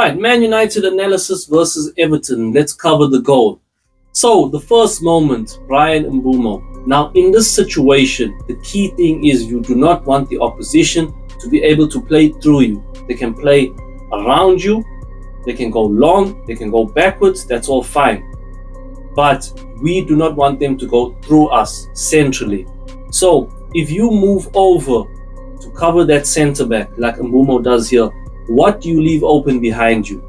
Alright, Man United analysis versus Everton. Let's cover the goal. So, the first moment, Bryan Mbeumo. Now, in this situation, the key thing is you do not want the opposition to be able to play through you. They can play around you, they can go long, they can go backwards, that's all fine. But we do not want them to go through us centrally. So, if you move over to cover that centre back, like Mbeumo does here, what do you leave open behind you?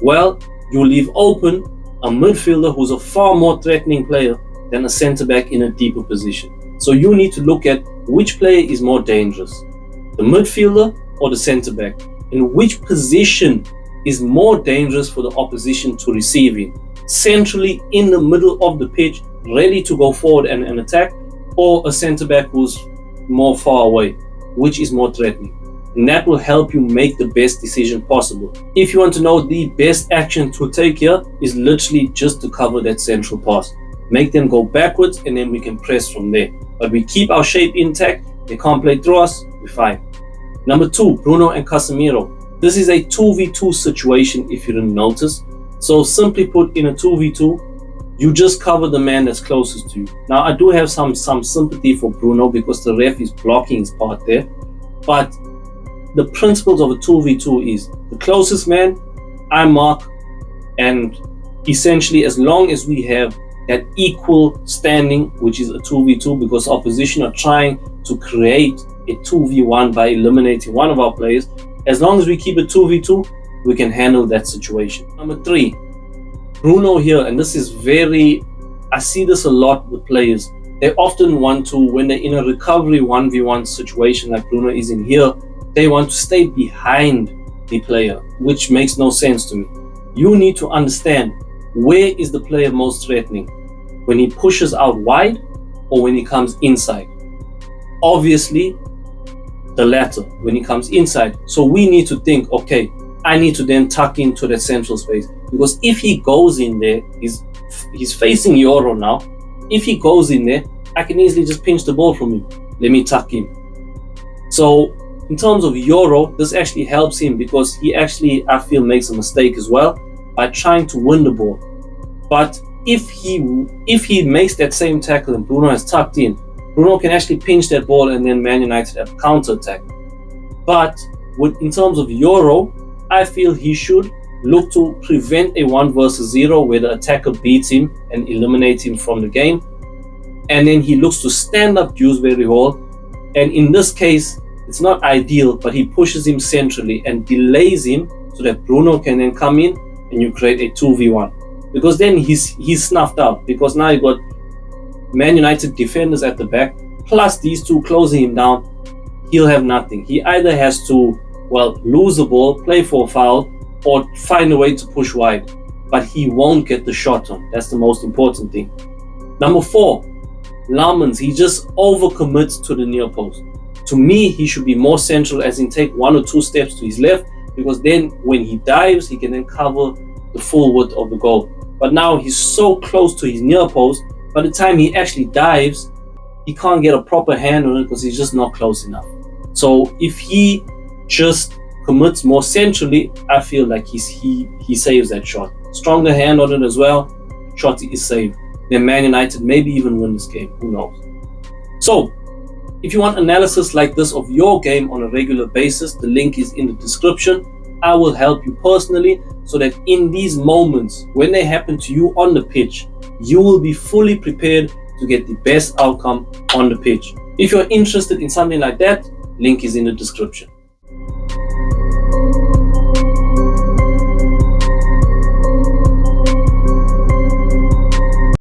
Well, you leave open a midfielder who's a far more threatening player than a centre back in a deeper position. So you need to look at which player is more dangerous, the midfielder or the centre back, and which position is more dangerous for the opposition to receive in. Centrally in the middle of the pitch, ready to go forward and attack, or a centre back who's more far away, which is more threatening. And that will help you make the best decision possible. If you want to know the best action to take here, is literally just to cover that central pass. Make them go backwards and then we can press from there. But we keep our shape intact, they can't play through us, we're fine. Number 2, Bruno and Casemiro. This is a 2v2 situation if you didn't notice. So simply put, in a 2v2, you just cover the man that's closest to you. Now I do have some sympathy for Bruno because the ref is blocking his part there. But the principles of a 2v2 is the closest man, I mark, and essentially as long as we have that equal standing, which is a 2v2, because opposition are trying to create a 2v1 by eliminating one of our players, as long as we keep it 2v2, we can handle that situation. Number 3, Bruno here, and this is I see this a lot with players. They often want to, when they're in a recovery 1v1 situation like Bruno is in here, they want to stay behind the player, which makes no sense to me. You need to understand, where is the player most threatening? When he pushes out wide or when he comes inside? Obviously, the latter, when he comes inside. So we need to think, okay, I need to then tuck into that central space. Because if he goes in there, he's facing Euro now. If he goes in there, I can easily just pinch the ball from him. Let me tuck in. So, in terms of Euro, this actually helps him because he actually, I feel, makes a mistake as well by trying to win the ball. But if he makes that same tackle and Bruno has tucked in, Bruno can actually pinch that ball and then Man United have a counter-attack. But in terms of Euro, I feel he should look to prevent a 1 versus 0 where the attacker beats him and eliminates him from the game. And then he looks to stand up Dewsbury Hall. And in this case, it's not ideal, but he pushes him centrally and delays him so that Bruno can then come in and you create a 2v1. Because then he's snuffed out, because now you got Man United defenders at the back, plus these two closing him down. He'll have nothing. He either has to, lose the ball, play for a foul, or find a way to push wide. But he won't get the shot on. That's the most important thing. Number 4, Laumans. He just overcommits to the near post. To me, he should be more central, as in take 1 or 2 steps to his left, because then when he dives, he can then cover the full width of the goal. But now he's so close to his near post, by the time he actually dives, he can't get a proper hand on it because he's just not close enough. So if he just commits more centrally, I feel like he saves that shot. Stronger hand on it as well, shot is saved. Then Man United maybe even win this game, who knows. So, if you want analysis like this of your game on a regular basis, the link is in the description. I will help you personally so that in these moments, when they happen to you on the pitch, you will be fully prepared to get the best outcome on the pitch. If you're interested in something like that, link is in the description.